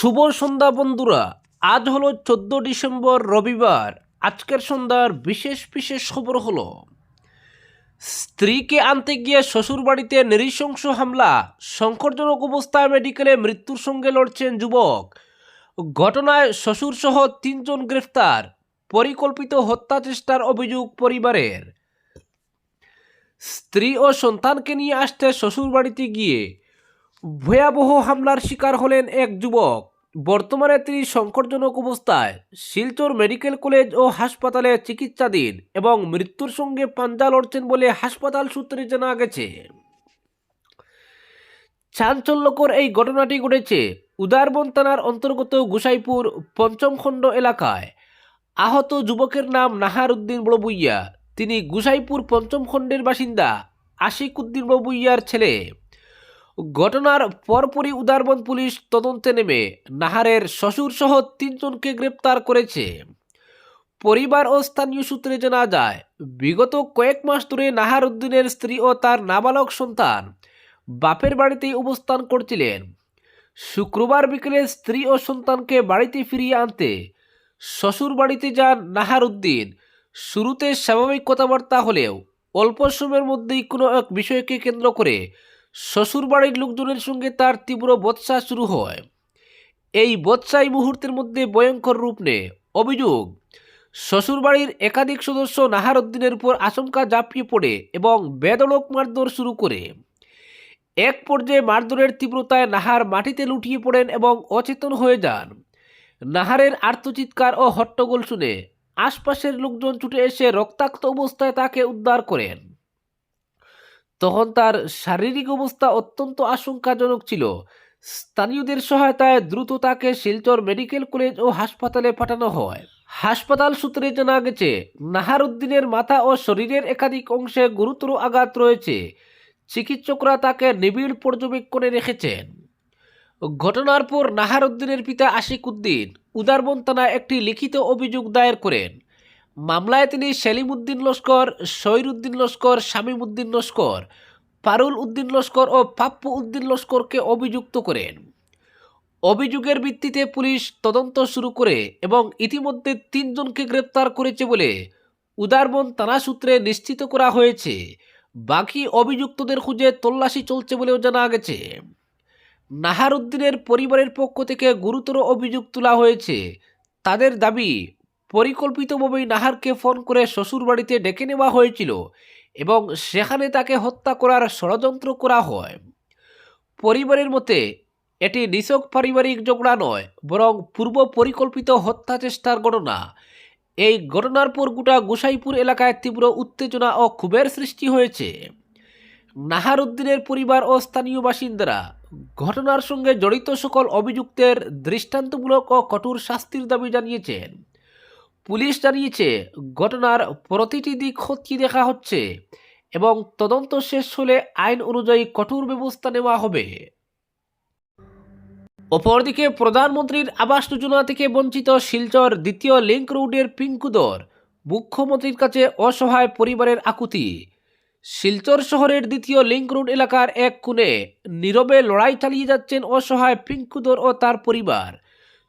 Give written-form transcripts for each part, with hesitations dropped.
শুভ সন্ধ্যা বন্ধুরা। আজ হলো 14 ডিসেম্বর, রবিবার। আজকের সন্ধ্যার বিশেষ বিশেষ খবর হলো স্ত্রীকে আনতে গিয়ে শ্বশুরবাড়িতে নৃশংস হামলা, সংকটজনক অবস্থায় মেডিকেলে মৃত্যুর সঙ্গে লড়ছেন যুবক। ঘটনায় শ্বশুরসহ 3জন গ্রেফতার, পরিকল্পিত হত্যা চেষ্টার অভিযোগ পরিবারের। স্ত্রী ও সন্তানকে নিয়ে আসতে শ্বশুরবাড়িতে গিয়ে ভয়াবহ হামলার শিকার হলেন এক যুবক। বর্তমানে তিনি সংকটজনক অবস্থায় শিলচর মেডিকেল কলেজ ও হাসপাতালে চিকিৎসাধীন এবং মৃত্যুর সঙ্গে পাঞ্জা লড়ছেন বলে হাসপাতাল সূত্রে জানা গেছে। চাঞ্চল্যকর এই ঘটনাটি ঘটেছে উদারবন থানার অন্তর্গত গোসাইপুর পঞ্চম খণ্ড এলাকায়। আহত যুবকের নাম নাহার উদ্দিন বড়বুইয়া। তিনি গোসাইপুর পঞ্চম খণ্ডের বাসিন্দা আশিক উদ্দিন বড়বুইয়ার ছেলে। ঘটনার পরপরই উদারবন পুলিশ তদন্তে নেমে নাহারের শ্বশুরসহ 3জনকে গ্রেপ্তার করেছে। পরিবার ও স্থানীয় সূত্রে জানা যায়, বিগত কয়েক মাস ধরে নাহার উদ্দিনের স্ত্রী ও তার নাবালক সন্তান বাপের বাড়িতেই অবস্থান করছিলেন। শুক্রবার বিকেলে স্ত্রী ও সন্তানকে বাড়িতে ফিরিয়ে আনতে শ্বশুর বাড়িতে যান নাহার উদ্দিন। শুরুতে স্বাভাবিক কথাবার্তা হলেও অল্প সময়ের মধ্যেই কোনো এক বিষয়কে কেন্দ্র করে শ্বশুরবাড়ির লোকজনের সঙ্গে তার তীব্র বচসা শুরু হয়। এই বচসাই মুহূর্তের মধ্যে ভয়ঙ্কর রূপ নেয়। অভিযোগ, শ্বশুরবাড়ির একাধিক সদস্য নাহার উদ্দিনের উপর আচমকা ঝাঁপিয়ে পড়ে এবং বেধড়ক মারধর শুরু করে। এক পর্যায়ে মারধরের তীব্রতায় নাহার মাটিতে লুটিয়ে পড়েন এবং অচেতন হয়ে যান। নাহারের আর্তচিৎকার ও হট্টগোল শুনে আশপাশের লোকজন ছুটে এসে রক্তাক্ত অবস্থায় তাকে উদ্ধার করেন। তখন তার শারীরিক অবস্থা অত্যন্ত আশঙ্কাজনক ছিল। স্থানীয়দের সহায়তায় দ্রুত তাকে শিলচর মেডিকেল কলেজ ও হাসপাতালে পাঠানো হয়। হাসপাতাল সূত্রে জানা গেছে, নাহার উদ্দিনের মাথা ও শরীরের একাধিক অংশে গুরুতর আঘাত রয়েছে। চিকিৎসকরা তাকে নিবিড় পর্যবেক্ষণে রেখেছেন। ঘটনার পর নাহার উদ্দিনের পিতা আশিক উদ্দিন উদারবন থানায় একটি লিখিত অভিযোগ দায়ের করেন। মামলায় তিনি সেলিম উদ্দিন লস্কর, শহীর উদ্দিন লস্কর, শামীম উদ্দিন লস্কর, পারুল উদ্দিন লস্কর ও পাপ্পু উদ্দিন লস্করকে অভিযুক্ত করেন। অভিযোগের ভিত্তিতে পুলিশ তদন্ত শুরু করে এবং ইতিমধ্যে 3জনকে গ্রেপ্তার করেছে বলে উদারবন থানা সূত্রে নিশ্চিত করা হয়েছে। বাকি অভিযুক্তদের খুঁজে তল্লাশি চলছে বলেও জানা গেছে। নাহার উদ্দিনের পরিবারের পক্ষ থেকে গুরুতর অভিযোগ তোলা হয়েছে। তাদের দাবি, পরিকল্পিতভাবেই নাহারকে ফোন করে শ্বশুরবাড়িতে ডেকে নেওয়া হয়েছিল এবং সেখানে তাকে হত্যা করার ষড়যন্ত্র করা হয়। পরিবারের মতে এটি নিছক পারিবারিক ঝগড়া নয়, বরং পূর্ব পরিকল্পিত হত্যা চেষ্টার ঘটনা। এই ঘটনার পর গোটা গোসাইপুর এলাকায় তীব্র উত্তেজনা ও ক্ষোভের সৃষ্টি হয়েছে। নাহার উদ্দিনের পরিবার ও স্থানীয় বাসিন্দারা ঘটনার সঙ্গে জড়িত সকল অভিযুক্তের দৃষ্টান্তমূলক ও কঠোর শাস্তির দাবি জানিয়েছেন। পুলিশ জানিয়েছে, ঘটনার প্রতিটি দিক খতিয়ে দেখা হচ্ছে এবং তদন্ত শেষ হলে আইন অনুযায়ী কঠোর ব্যবস্থা নেওয়া হবে। অপরদিকে প্রধানমন্ত্রীর আবাস যোজনা থেকে বঞ্চিত শিলচর দ্বিতীয় লিংক রোডের পিঙ্কুদর, মুখ্যমন্ত্রীর কাছে অসহায় পরিবারের আকুতি। শিলচর শহরের দ্বিতীয় লিংক রোড এলাকার এক কোণে নীরবে লড়াই চালিয়ে যাচ্ছেন অসহায় পিঙ্কুদর ও তার পরিবার।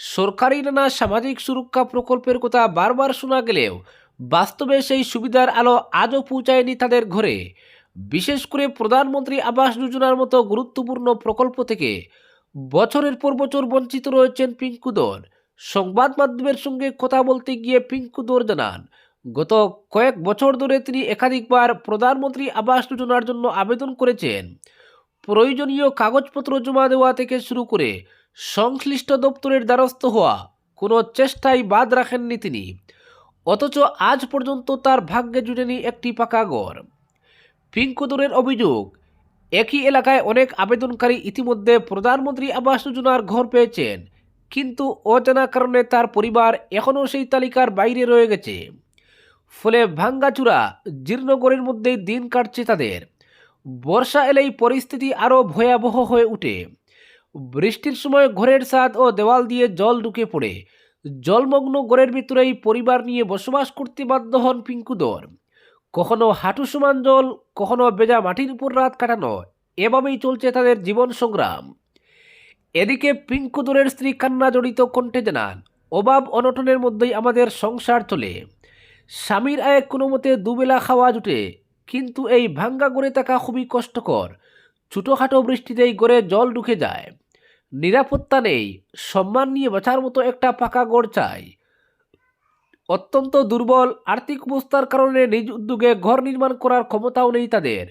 সরকারি নানা সামাজিক সুরক্ষা প্রকল্পের কথা বারবার শোনা গেলেও বাস্তবে সেই সুবিধার আলো আজও পৌঁছায়নি তাদের ঘরে। বিশেষ করে প্রধানমন্ত্রী আবাস যোজনার মতো গুরুত্বপূর্ণ প্রকল্প থেকে বছরের পর বছর বঞ্চিত রয়েছেন পিঙ্কুদর। সংবাদ মাধ্যমের সঙ্গে কথা বলতে গিয়ে পিঙ্কুদর জানান, গত কয়েক বছর ধরে তিনি একাধিকবার প্রধানমন্ত্রী আবাস যোজনার জন্য আবেদন করেছেন। প্রয়োজনীয় কাগজপত্র জমা দেওয়া থেকে শুরু করে সংশ্লিষ্ট দপ্তরের দ্বারস্থ হওয়া কোনো চেষ্টাই বাদ রাখেননি তিনি। অথচ আজ পর্যন্ত তার ভাগ্যে জুটেনি একটি পাকা ঘর। পিঙ্কুদরের অভিযোগ, একই এলাকায় অনেক আবেদনকারী ইতিমধ্যে প্রধানমন্ত্রী আবাস যোজনার ঘর পেয়েছেন, কিন্তু অজানা কারণে তার পরিবার এখনও সেই তালিকার বাইরে রয়ে গেছে। ফলে ভাঙ্গাচুরা জীর্ণঘরের মধ্যেই দিন কাটছে তাদের। বর্ষা এলেই পরিস্থিতি আরও ভয়াবহ হয়ে ওঠে। বৃষ্টির সময় ঘরের ছাদ ও দেওয়াল দিয়ে জল ঢুকে পড়ে। জলমগ্ন ঘরের ভিতরেই পরিবার নিয়ে বসবাস করতে বাধ্য হন পিঙ্কুদর। কখনো হাঁটু সমান জল, কখনো ভেজা মাটির উপর রাত কাটানো, এভাবেই চলছে তাদের জীবন সংগ্রাম। এদিকে পিঙ্কুদুরের স্ত্রী কান্না জড়িত কণ্ঠে জানান, অভাব অনটনের মধ্যেই আমাদের সংসার চলে। স্বামীর আয়ে কোনো মতে দুবেলা খাওয়া জুটে, কিন্তু এই ভাঙ্গা গড়ে থাকা খুবই কষ্টকর। ছোটোখাটো বৃষ্টিতেই গড়ে জল ঢুকে যায়, নিরাপত্তা নেই, সম্মান নিয়ে বাঁচার মতো একটা পাকা গড় চাই। অত্যন্ত দুর্বল আর্থিক অবস্থার কারণে নিজ উদ্যোগে ঘর নির্মাণ করার ক্ষমতাও নেই তাদের,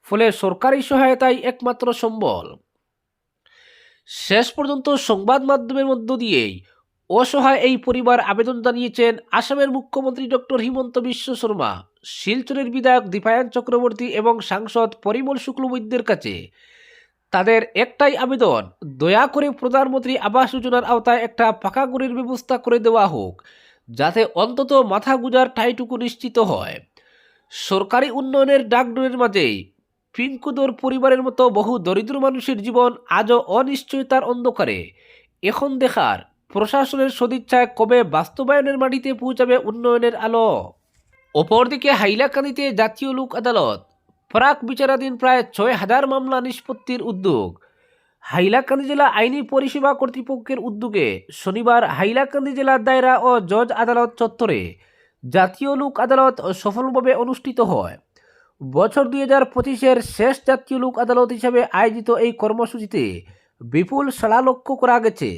ফলে সরকারি সহায়তাই একমাত্র সম্বল। শেষ পর্যন্ত সংবাদ মাধ্যমের মধ্য দিয়েই অসহায় এই পরিবার আবেদন জানিয়েছেন আসামের মুখ্যমন্ত্রী ডক্টর হিমন্ত বিশ্ব শর্মা, শিলচরের বিধায়ক দীপায়ন চক্রবর্তী এবং সাংসদ পরিমল শুক্লবৈদ্যের কাছে। তাদের একটাই আবেদন, দয়া করে প্রধানমন্ত্রী আবাস যোজনার আওতায় একটা পাকা ঘরের ব্যবস্থা করে দেওয়া হোক, যাতে অন্তত মাথা গুজার ঠাঁইটুকু নিশ্চিত হয়। সরকারি উন্নয়নের ডাকডোরের মাঝেই পিঙ্কুদোর পরিবারের মতো বহু দরিদ্র মানুষের জীবন আজও অনিশ্চয়তার অন্ধকারে। এখন দেখার প্রশাসনের সদিচ্ছায় কবে বাস্তবায়নের মাটিতে পৌঁছাবে উন্নয়নের আলো। অপরদিকে হাইলাকান্দিতে জাতীয় লোক আদালত, প্রাক বিচারাধীন প্রায় ৬,০০০ মামলা নিষ্পত্তির উদ্যোগ। হাইলাকান্দি জেলা আইনি পরিষেবা কর্তৃপক্ষের উদ্যোগে শনিবার হাইলাকান্দি জেলা দায়রা ও জজ আদালত চত্বরে জাতীয় লোক আদালত সফলভাবে অনুষ্ঠিত হয়। বছর 2025-এর শেষ জাতীয় লোক আদালত হিসাবে আয়োজিত এই কর্মসূচিতে বিপুল সাড়া লক্ষ্য করা গেছে।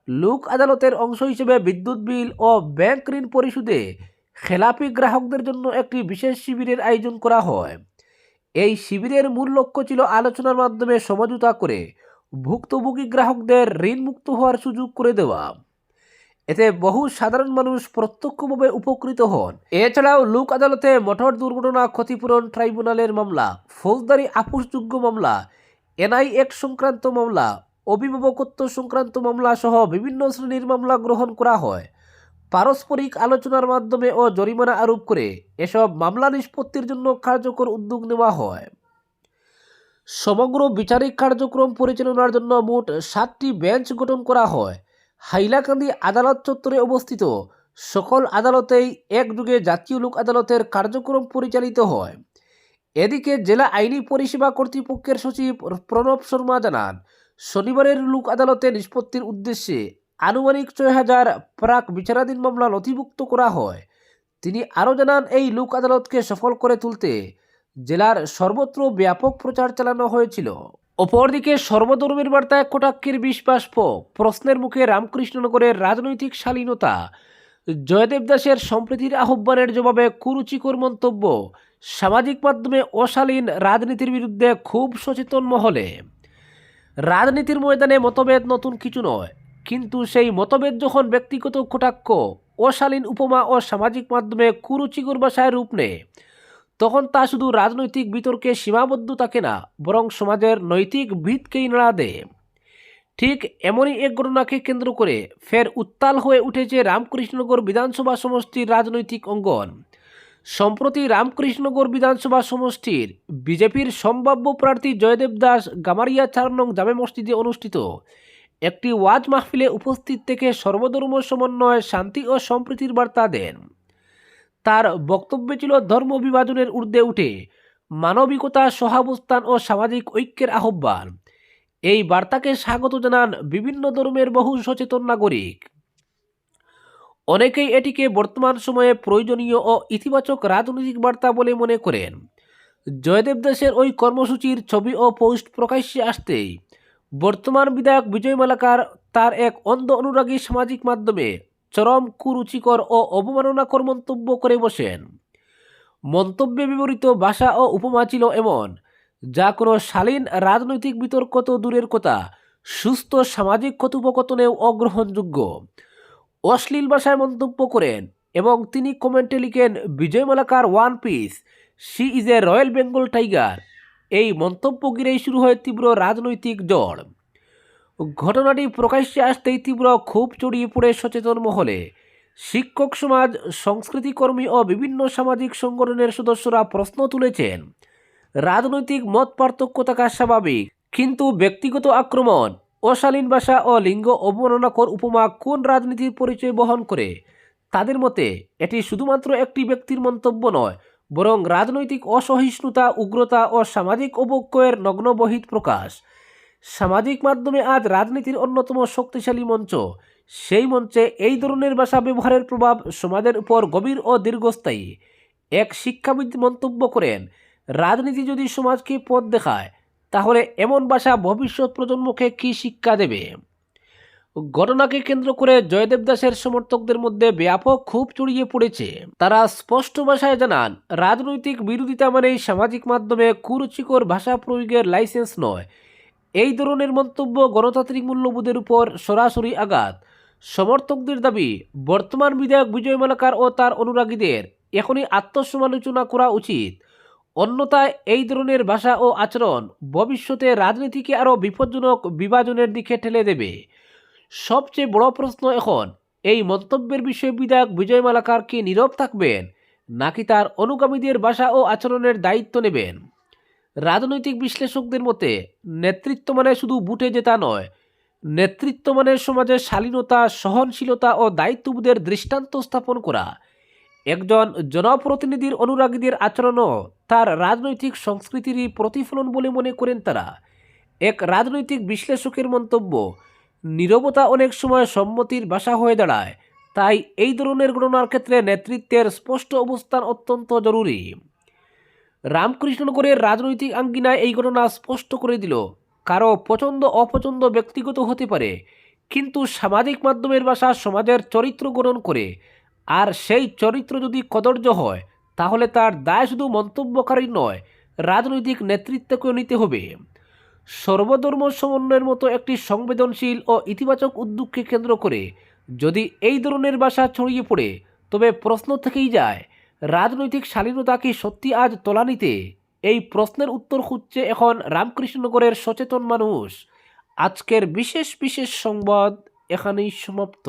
লোক আদালতের অংশ হিসেবে বিদ্যুৎ বিল ও ব্যাংক ঋণ পরিশোধে খেলাপি গ্রাহকদের জন্য একটি বিশেষ শিবিরের আয়োজন করা হয়। এই শিবিরের মূল লক্ষ্য ছিল আলোচনার মাধ্যমে সমঝোতা করে ভুক্তভোগী গ্রাহকদের ঋণ মুক্ত হওয়ার সুযোগ করে দেওয়া। এতে বহু সাধারণ মানুষ প্রত্যক্ষভাবে উপকৃত হন। এছাড়াও লোক আদালতে মোটর দুর্ঘটনা ক্ষতিপূরণ ট্রাইব্যুনালের মামলা, ফৌজদারি আপোষযোগ্য মামলা, এনআই অ্যাক্ট সংক্রান্ত মামলা, অভিভাবকত্ব সংক্রান্ত মামলা সহ বিভিন্ন শ্রেণীর মামলা গ্রহণ করা হয়। পারস্পরিক আলোচনার মাধ্যমে ও জরিমানা আরোপ করে এসব মামলা নিষ্পত্তির জন্য কার্যকর উদ্যোগ নেওয়া হয়। সমগ্র বিচারিক কার্যক্রম পরিচালনার জন্য মোট 7টি বেঞ্চ গঠন করা হয়। হাইলাকান্দি আদালত চত্বরে অবস্থিত সকল আদালতেই একযোগে জাতীয় লোক আদালতের কার্যক্রম পরিচালিত হয়। এদিকে জেলা আইনি পরিষেবা কর্তৃপক্ষের সচিব প্রণব শর্মা জানান, শনিবারের লোক আদালতে নিষ্পত্তির উদ্দেশ্যে আনুমানিক 6,000 প্রাক বিচারাধীন মামলা নথিভুক্ত করা হয়। তিনি আরও জানান, এই লোক আদালতকে সফল করে তুলতে জেলার সর্বত্র ব্যাপক প্রচার চালানো হয়েছিল। অপরদিকে সর্বধর্মের বার্তায় কটাক্ষের বিষ বাষ্প, প্রশ্নের মুখে রামকৃষ্ণনগরের রাজনৈতিক শালীনতা, জয়দেব দাসের সম্প্রীতির আহ্বানের জবাবে কুরুচিকর মন্তব্য, সামাজিক মাধ্যমে অশালীন রাজনীতির বিরুদ্ধে খুব সচেতন মহলে। রাজনীতির ময়দানে মতভেদ নতুন কিছু নয়, কিন্তু সেই মতভেদ যখন ব্যক্তিগত কটাক্ষ, অশালীন উপমা ও সামাজিক মাধ্যমে কুরুচিকর ভাষায় রূপ নেয়, তখন তা শুধু রাজনৈতিক বিতর্কে সীমাবদ্ধ থাকে না, বরং সমাজের নৈতিক ভিতকেই নাড়া দেয়। ঠিক এমনই এক ঘটনাকে কেন্দ্র করে ফের উত্তাল হয়ে উঠেছে রামকৃষ্ণনগর বিধানসভা সমষ্টির রাজনৈতিক অঙ্গন। সম্প্রতি রামকৃষ্ণনগর বিধানসভা সমষ্টির বিজেপির সম্ভাব্য প্রার্থী জয়দেব দাস গামারিয়া 4 নং জামে মসজিদে অনুষ্ঠিত একটি ওয়াজ মাহফিলে উপস্থিত থেকে সর্বধর্ম সমন্বয়, শান্তি ও সম্প্রীতির বার্তা দেন। তার বক্তব্যে ছিল ধর্ম বিভাজনের ঊর্ধ্বে উঠে মানবিকতা, সহাবস্থান ও সামাজিক ঐক্যের আহ্বান। এই বার্তাকে স্বাগত জানান বিভিন্ন ধর্মের বহু সচেতন নাগরিক। অনেকেই এটিকে বর্তমান সময়ে প্রয়োজনীয় ও ইতিবাচক রাজনৈতিক বার্তা বলে মনে করেন। জয়দেব দাসের ওই কর্মসূচির ছবি ও পোস্ট প্রকাশ্যে আসতেই বর্তমান বিধায়ক বিজয় মালাকার তার এক অন্ধ অনুরাগী সামাজিক মাধ্যমে চরম কুরুচিকর ও অবমাননাকর মন্তব্য করে বসেন। মন্তব্যে ব্যবহৃত ভাষা ও উপমা ছিল এমন, যা কোনো শালীন রাজনৈতিক বিতর্ক তো দূরের কথা, সুস্থ সামাজিক কথোপকথনেও অগ্রহণযোগ্য। অশ্লীল ভাষায় মন্তব্য করেন এবং তিনি কমেন্টে লিখেন, Bijoy Malakar one piece, she is a royal Bengal tiger. এই মন্তব্য ঘিরেই শুরু হয় তীব্র রাজনৈতিক ঝড়। ঘটনাটি প্রকাশ্যে আসতেই তীব্র ক্ষোভ ছড়িয়ে পড়ে সচেতন মহলে। শিক্ষক সমাজ, সংস্কৃতিকর্মী ও বিভিন্ন সামাজিক সংগঠনের সদস্যরা প্রশ্ন তুলেছেন, রাজনৈতিক মত পার্থক্য থাকা স্বাভাবিক, কিন্তু ব্যক্তিগত আক্রমণ, অশালীন ভাষা ও লিঙ্গ অবমাননাকর উপমা কোন রাজনীতির পরিচয় বহন করে? তাদের মতে এটি শুধুমাত্র একটি ব্যক্তির মন্তব্য নয়, বরং রাজনৈতিক অসহিষ্ণুতা, উগ্রতা ও সামাজিক অবক্ষয়ের নগ্ন বহিঃপ্রকাশ। সামাজিক মাধ্যমে আজ রাজনীতির অন্যতম শক্তিশালী মঞ্চ। সেই মঞ্চে এই ধরনের ভাষা ব্যবহারের প্রভাব সমাজের উপর গভীর ও দীর্ঘস্থায়ী। এক শিক্ষাবিদ মন্তব্য করেন, রাজনীতি যদি সমাজকে পথ দেখায়, তাহলে এমন ভাষা ভবিষ্যৎ প্রজন্মকে কী শিক্ষা দেবে? ঘটনাকে কেন্দ্র করে জয়দেব দাসের সমর্থকদের মধ্যে ব্যাপক ক্ষোভ ছড়িয়ে পড়েছে। তারা স্পষ্ট ভাষায় জানান, রাজনৈতিক বিরোধিতা মানেই সামাজিক মাধ্যমে কুরুচিকর ভাষা প্রয়োগের লাইসেন্স নয়। এই ধরনের মন্তব্য গণতান্ত্রিক মূল্যবোধের উপর সরাসরি আঘাত। সমর্থকদের দাবি, বর্তমান বিধায়ক বিজয় মালাকার ও তার অনুরাগীদের এখনই আত্মসমালোচনা করা উচিত। অন্যথায় এই ধরনের ভাষা ও আচরণ ভবিষ্যতে রাজনীতিকে আরও বিপজ্জনক বিভাজনের দিকে ঠেলে দেবে। সবচেয়ে বড় প্রশ্ন এখন, এই মন্তব্যের বিষয়ে বিধায়ক বিজয় মালাকার কি নীরব থাকবেন, নাকি তার অনুগামীদের ভাষা ও আচরণের দায়িত্ব নেবেন? রাজনৈতিক বিশ্লেষকদের মতে, নেতৃত্ব মানে শুধু বুটে জেতা নয়। নেতৃত্ব মানে সমাজের শালীনতা, সহনশীলতা ও দায়িত্ববোধের দৃষ্টান্ত স্থাপন করা। একজন জনপ্রতিনিধির অনুরাগীদের আচরণও তার রাজনৈতিক সংস্কৃতিরই প্রতিফলন বলে মনে করেন তারা। এক রাজনৈতিক বিশ্লেষকের মন্তব্য, নীরবতা অনেক সময় সম্মতির ভাষা হয়ে দাঁড়ায়। তাই এই ধরনের ঘটনার ক্ষেত্রে নেতৃত্বের স্পষ্ট অবস্থান অত্যন্ত জরুরি। রামকৃষ্ণনগরের রাজনৈতিক আঙ্গিনায় এই ঘটনা স্পষ্ট করে দিল, কারো পছন্দ অপছন্দ ব্যক্তিগত হতে পারে, কিন্তু সামাজিক মাধ্যমের ভাষা সমাজের চরিত্র গঠন করে। আর সেই চরিত্র যদি কদর্য হয়, তাহলে তার দায় শুধু মন্তব্যকারী নয়, রাজনৈতিক নেতৃত্বকেও নিতে হবে। সর্বধর্ম সমন্বয়ের মতো একটি সংবেদনশীল ও ইতিবাচক উদ্যোগকে কেন্দ্র করে যদি এই ধরনের ভাষা ছড়িয়ে পড়ে, তবে প্রশ্ন থেকেই যায়, রাজনৈতিক শালীনতা কি সত্যি আজ তলানিতে? এই প্রশ্নের উত্তর খুঁজছে এখন রামকৃষ্ণনগরের সচেতন মানুষ। আজকের বিশেষ সংবাদ এখানেই সমাপ্ত।